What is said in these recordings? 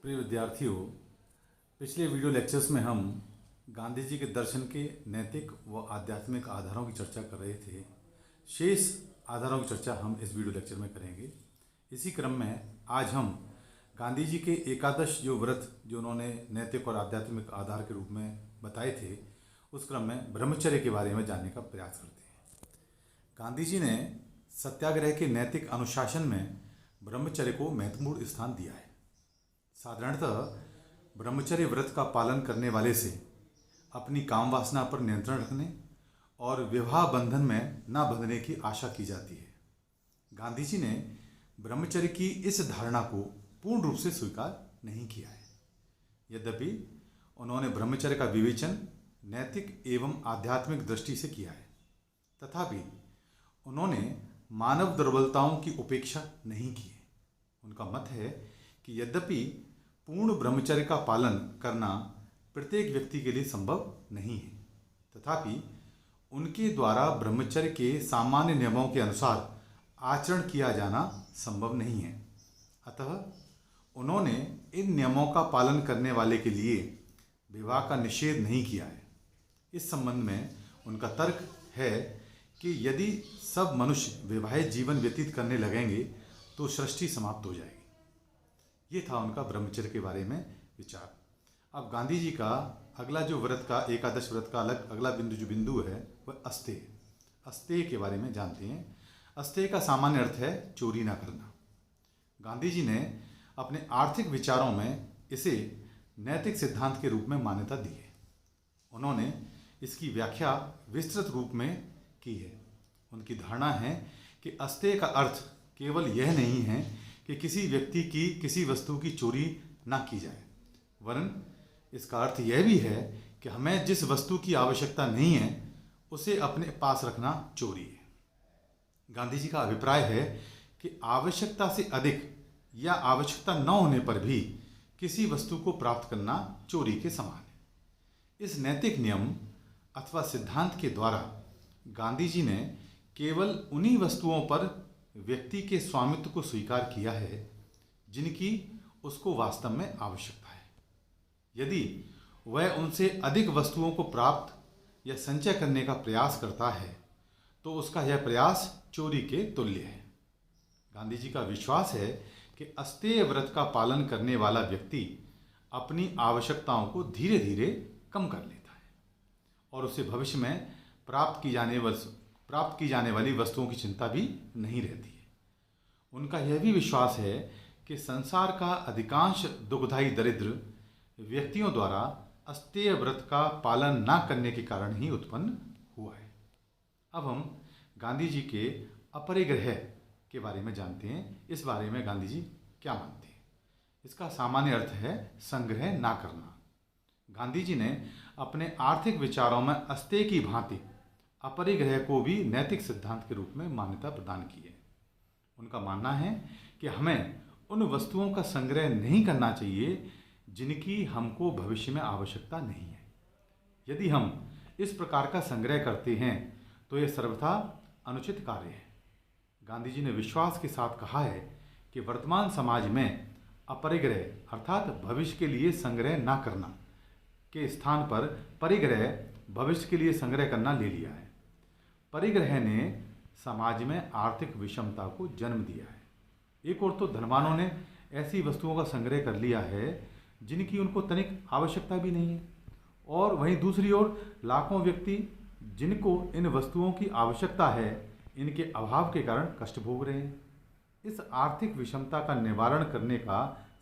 प्रिय विद्यार्थियों, पिछले वीडियो लेक्चर्स में हम गांधी जी के दर्शन के नैतिक व आध्यात्मिक आधारों की चर्चा कर रहे थे। शेष आधारों की चर्चा हम इस वीडियो लेक्चर में करेंगे। इसी क्रम में आज हम गांधी जी के एकादश जो व्रत जो उन्होंने नैतिक और आध्यात्मिक आधार के रूप में बताए थे, उस क्रम में ब्रह्मचर्य के बारे में जानने का प्रयास करते हैं। गांधी जी ने सत्याग्रह के नैतिक अनुशासन में ब्रह्मचर्य को महत्वपूर्ण स्थान दिया है। साधारणतः ब्रह्मचर्य व्रत का पालन करने वाले से अपनी काम वासना पर नियंत्रण रखने और विवाह बंधन में न बंधने की आशा की जाती है। गांधी जी ने ब्रह्मचर्य की इस धारणा को पूर्ण रूप से स्वीकार नहीं किया है। यद्यपि उन्होंने ब्रह्मचर्य का विवेचन नैतिक एवं आध्यात्मिक दृष्टि से किया है, तथापि उन्होंने मानव दुर्बलताओं की उपेक्षा नहीं की है। उनका मत है कि यद्यपि पूर्ण ब्रह्मचर्य का पालन करना प्रत्येक व्यक्ति के लिए संभव नहीं है, तथापि उनके द्वारा ब्रह्मचर्य के सामान्य नियमों के अनुसार आचरण किया जाना संभव नहीं है। अतः उन्होंने इन नियमों का पालन करने वाले के लिए विवाह का निषेध नहीं किया है। इस संबंध में उनका तर्क है कि यदि सब मनुष्य विवाहित जीवन व्यतीत करने लगेंगे तो सृष्टि समाप्त हो जाएगी। ये था उनका ब्रह्मचर्य के बारे में विचार। अब गांधी जी का अगला जो व्रत का एकादश व्रत का अगला बिंदु है वह अस्तेय। अस्तेय के बारे में जानते हैं। अस्तेय का सामान्य अर्थ है चोरी ना करना। गांधी जी ने अपने आर्थिक विचारों में इसे नैतिक सिद्धांत के रूप में मान्यता दी है। उन्होंने इसकी व्याख्या विस्तृत रूप में की है। उनकी धारणा है कि अस्तेय का अर्थ केवल यह नहीं है कि किसी व्यक्ति की किसी वस्तु की चोरी ना की जाए, वरन इसका अर्थ यह भी है कि हमें जिस वस्तु की आवश्यकता नहीं है उसे अपने पास रखना चोरी है। गांधी जी का अभिप्राय है कि आवश्यकता से अधिक या आवश्यकता न होने पर भी किसी वस्तु को प्राप्त करना चोरी के समान है। इस नैतिक नियम अथवा सिद्धांत के द्वारा गांधी जी ने केवल उन्हीं वस्तुओं पर व्यक्ति के स्वामित्व को स्वीकार किया है जिनकी उसको वास्तव में आवश्यकता है। यदि वह उनसे अधिक वस्तुओं को प्राप्त या संचय करने का प्रयास करता है तो उसका यह प्रयास चोरी के तुल्य है। गांधी जी का विश्वास है कि अस्तेय व्रत का पालन करने वाला व्यक्ति अपनी आवश्यकताओं को धीरे धीरे कम कर लेता है और उसे भविष्य में प्राप्त की जाने वाली वस्तुओं की चिंता भी नहीं रहती है। उनका यह भी विश्वास है कि संसार का अधिकांश दुखदायी दरिद्र व्यक्तियों द्वारा अस्तेय व्रत का पालन न करने के कारण ही उत्पन्न हुआ है। अब हम गांधी जी के अपरिग्रह के बारे में जानते हैं। इस बारे में गांधी जी क्या मानते हैं? इसका सामान्य अर्थ है संग्रह ना करना। गांधी जी ने अपने आर्थिक विचारों में अस्तेय की भांति अपरिग्रह को भी नैतिक सिद्धांत के रूप में मान्यता प्रदान की है। उनका मानना है कि हमें उन वस्तुओं का संग्रह नहीं करना चाहिए जिनकी हमको भविष्य में आवश्यकता नहीं है। यदि हम इस प्रकार का संग्रह करते हैं तो यह सर्वथा अनुचित कार्य है। गांधी जी ने विश्वास के साथ कहा है कि वर्तमान समाज में अपरिग्रह अर्थात भविष्य के लिए संग्रह ना करना के स्थान पर परिग्रह भविष्य के लिए संग्रह करना ले लिया है। परिग्रह ने समाज में आर्थिक विषमता को जन्म दिया है। एक ओर तो धनवानों ने ऐसी वस्तुओं का संग्रह कर लिया है जिनकी उनको तनिक आवश्यकता भी नहीं है, और वहीं दूसरी ओर लाखों व्यक्ति जिनको इन वस्तुओं की आवश्यकता है इनके अभाव के कारण कष्ट भोग रहे हैं। इस आर्थिक विषमता का निवारण करने का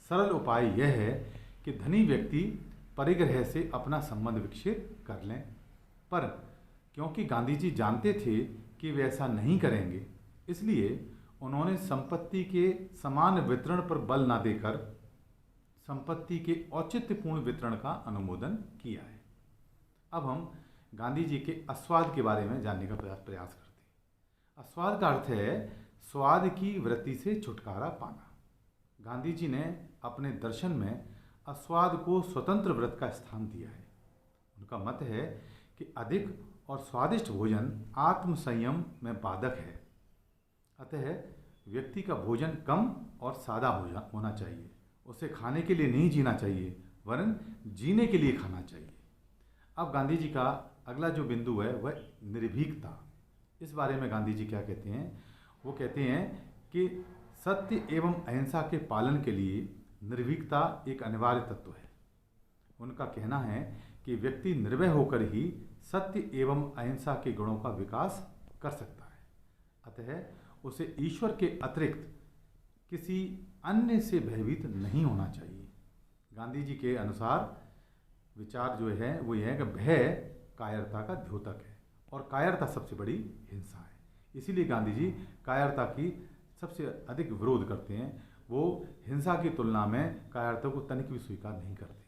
सरल उपाय यह है कि धनी व्यक्ति परिग्रह से अपना संबंध विकसित कर लें। पर क्योंकि गांधी जी जानते थे कि वे ऐसा नहीं करेंगे, इसलिए उन्होंने संपत्ति के समान वितरण पर बल न देकर संपत्ति के औचित्यपूर्ण वितरण का अनुमोदन किया है। अब हम गांधी जी के अस्वाद के बारे में जानने का प्रयास करते हैं। अस्वाद का अर्थ है स्वाद की वृत्ति से छुटकारा पाना। गांधी जी ने अपने दर्शन में अस्वाद को स्वतंत्र व्रत का स्थान दिया है। उनका मत है कि अधिक और स्वादिष्ट भोजन आत्म संयम में बाधक है। अतः व्यक्ति का भोजन कम और सादा होना चाहिए उसे खाने के लिए नहीं जीना चाहिए वरन जीने के लिए खाना चाहिए। अब गांधी जी का अगला जो बिंदु है वह निर्भीकता। इस बारे में गांधी जी क्या कहते हैं? वो कहते हैं कि सत्य एवं अहिंसा के पालन के लिए निर्भीकता एक अनिवार्य तत्व है। उनका कहना है कि व्यक्ति निर्भय होकर ही सत्य एवं अहिंसा के गुणों का विकास कर सकता है। अतः उसे ईश्वर के अतिरिक्त किसी अन्य से भयभीत नहीं होना चाहिए। गांधी जी के अनुसार विचार जो है वो यह है कि भय कायरता का द्योतक है और कायरता सबसे बड़ी हिंसा है। इसीलिए गांधी जी कायरता की सबसे अधिक विरोध करते हैं। वो हिंसा की तुलना में कायरता को तनिक भी स्वीकार नहीं करते।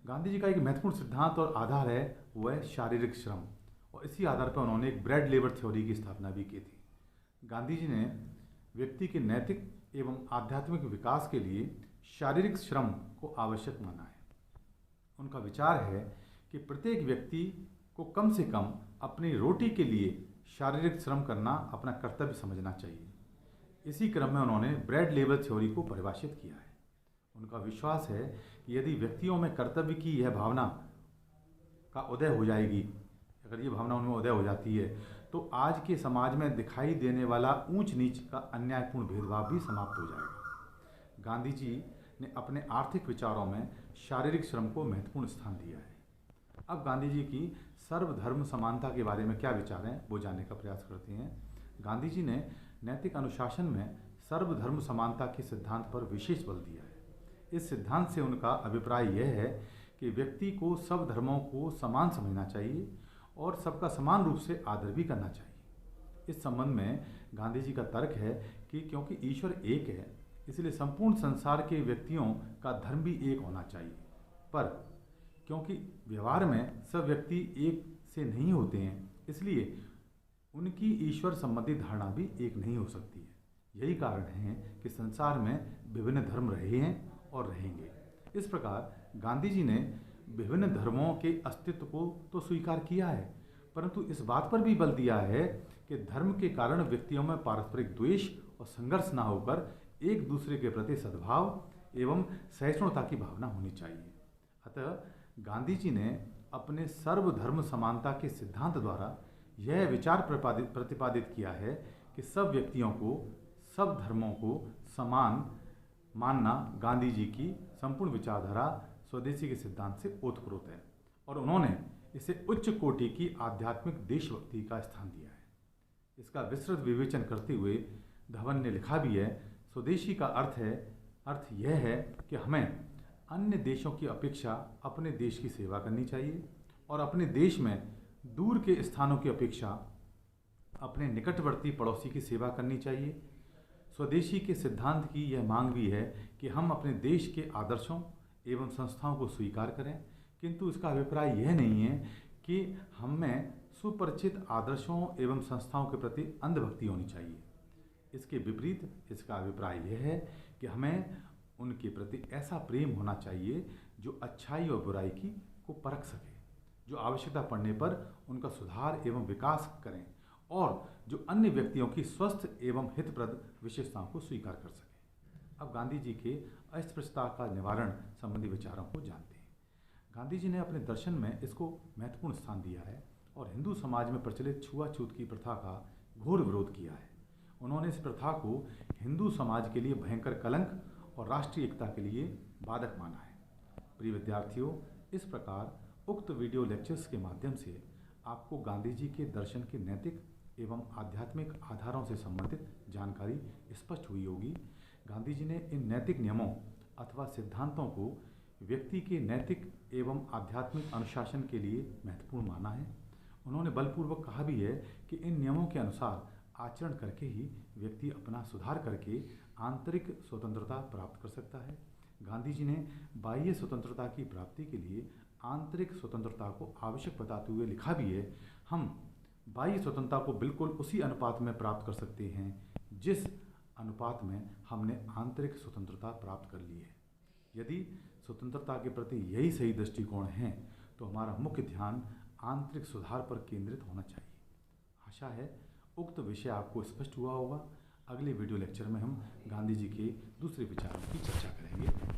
गांधी जी का एक महत्वपूर्ण सिद्धांत और आधार है वो है शारीरिक श्रम, और इसी आधार पर उन्होंने एक ब्रेड लेबर थ्योरी की स्थापना भी की थी। गांधी जी ने व्यक्ति के नैतिक एवं आध्यात्मिक विकास के लिए शारीरिक श्रम को आवश्यक माना है। उनका विचार है कि प्रत्येक व्यक्ति को कम से कम अपनी रोटी के लिए शारीरिक श्रम करना अपना कर्तव्य समझना चाहिए। इसी क्रम में उन्होंने ब्रेड लेबर थ्योरी को परिभाषित किया है। उनका विश्वास है कि यदि व्यक्तियों में कर्तव्य की यह भावना का उदय हो जाएगी, अगर ये भावना उनमें उदय हो जाती है, तो आज के समाज में दिखाई देने वाला ऊंच नीच का अन्यायपूर्ण भेदभाव भी समाप्त हो जाएगा। गांधी जी ने अपने आर्थिक विचारों में शारीरिक श्रम को महत्वपूर्ण स्थान दिया है। अब गांधी जी की सर्वधर्म समानता के बारे में क्या विचार हैं वो जानने का प्रयास करते हैं। गांधी जी ने नैतिक अनुशासन में सर्वधर्म समानता के सिद्धांत पर विशेष बल दिया है। इस सिद्धांत से उनका अभिप्राय यह है कि व्यक्ति को सब धर्मों को समान समझना चाहिए और सबका समान रूप से आदर भी करना चाहिए। इस संबंध में गांधी जी का तर्क है कि क्योंकि ईश्वर एक है, इसलिए संपूर्ण संसार के व्यक्तियों का धर्म भी एक होना चाहिए। पर क्योंकि व्यवहार में सब व्यक्ति एक से नहीं होते हैं, इसलिए उनकी ईश्वर संबंधी धारणा भी एक नहीं हो सकती है। यही कारण है कि संसार में विभिन्न धर्म रहे हैं और रहेंगे। इस प्रकार गांधी जी ने विभिन्न धर्मों के अस्तित्व को तो स्वीकार किया है, परंतु इस बात पर भी बल दिया है कि धर्म के कारण व्यक्तियों में पारस्परिक द्वेष और संघर्ष न होकर एक दूसरे के प्रति सद्भाव एवं सहिष्णुता की भावना होनी चाहिए। अतः गांधी जी ने अपने सर्वधर्म समानता के सिद्धांत द्वारा यह विचार प्रतिपादित किया है कि सब व्यक्तियों को, सब धर्मों को समान मानना गांधी जी की संपूर्ण विचारधारा स्वदेशी के सिद्धांत से ओतप्रोत है, और उन्होंने इसे उच्च कोटि की आध्यात्मिक देशभक्ति का स्थान दिया है। इसका विस्तृत विवेचन करते हुए धवन ने लिखा भी है, स्वदेशी का अर्थ यह है कि हमें अन्य देशों की अपेक्षा अपने देश की सेवा करनी चाहिए और अपने देश में दूर के स्थानों की अपेक्षा अपने निकटवर्ती पड़ोसी की सेवा करनी चाहिए। स्वदेशी के सिद्धांत की यह मांग भी है कि हम अपने देश के आदर्शों एवं संस्थाओं को स्वीकार करें, किंतु इसका अभिप्राय यह नहीं है कि हमें सुपरिचित आदर्शों एवं संस्थाओं के प्रति अंधभक्ति होनी चाहिए। इसके विपरीत इसका अभिप्राय यह है कि हमें उनके प्रति ऐसा प्रेम होना चाहिए जो अच्छाई और बुराई को परख सके, जो आवश्यकता पड़ने पर उनका सुधार एवं विकास करें और जो अन्य व्यक्तियों की स्वस्थ एवं हितप्रद विशेषताओं को स्वीकार कर सके। अब गांधी जी के अस्पृश्यता का निवारण संबंधी विचारों को जानते हैं। गांधी जी ने अपने दर्शन में इसको महत्वपूर्ण स्थान दिया है और हिंदू समाज में प्रचलित छुआछूत की प्रथा का घोर विरोध किया है। उन्होंने इस प्रथा को हिंदू समाज के लिए भयंकर कलंक और राष्ट्रीय एकता के लिए बाधक माना है। प्रिय विद्यार्थियों, इस प्रकार उक्त वीडियो लेक्चर्स के माध्यम से आपको गांधी जी के दर्शन के नैतिक एवं आध्यात्मिक आधारों से संबंधित जानकारी स्पष्ट हुई होगी। गांधी जी ने इन नैतिक नियमों अथवा सिद्धांतों को व्यक्ति के नैतिक एवं आध्यात्मिक अनुशासन के लिए महत्वपूर्ण माना है। उन्होंने बलपूर्वक कहा भी है कि इन नियमों के अनुसार आचरण करके ही व्यक्ति अपना सुधार करके आंतरिक स्वतंत्रता प्राप्त कर सकता है। गांधी जी ने बाह्य स्वतंत्रता की प्राप्ति के लिए आंतरिक स्वतंत्रता को आवश्यक बताते हुए लिखा भी है, हम बाह्य स्वतंत्रता को बिल्कुल उसी अनुपात में प्राप्त कर सकते हैं जिस अनुपात में हमने आंतरिक स्वतंत्रता प्राप्त कर ली है। यदि स्वतंत्रता के प्रति यही सही दृष्टिकोण है तो हमारा मुख्य ध्यान आंतरिक सुधार पर केंद्रित होना चाहिए। आशा है उक्त विषय आपको स्पष्ट हुआ होगा। अगले वीडियो लेक्चर में हम गांधी जी के दूसरे विचारों की चर्चा करेंगे।